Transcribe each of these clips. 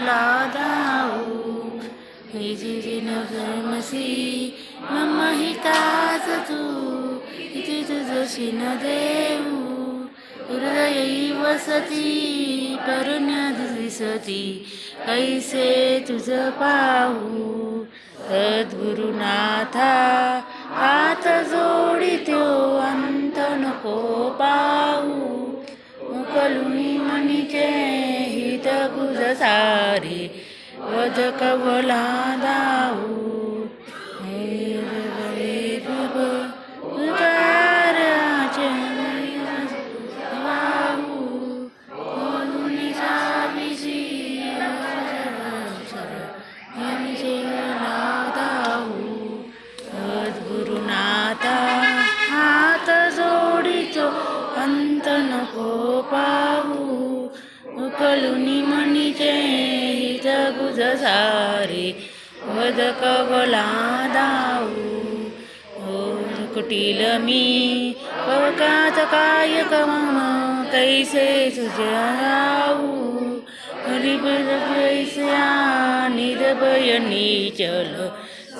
लादाऊ हे जे नगमसी मम हिताच तू इथे तुझशी न देऊ हृदयी वसती करुण्या दिसती कैसे तुझ पाहू सद्गुरुनाथा हात जोडित्यो अंत नको पाहू मुकलुनी मनीचे हित गुज सारे वद कवला दाऊ हात जोडितो अंत नको पाहू उकलुनी मनीचे हित गुज सारे वद कवला दाऊ कुटील मी पवकात काय कमम कैसे सुजाऊ हरिबैस्या निर्भय निचल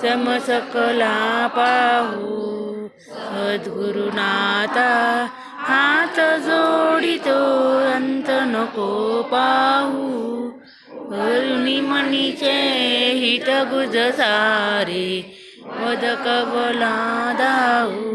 समसकला पाहू सद्गुरुनाथा हात जोडितो अंत नको पाहू करुणी मनीचे हित गुज सारे वद कवला दाऊ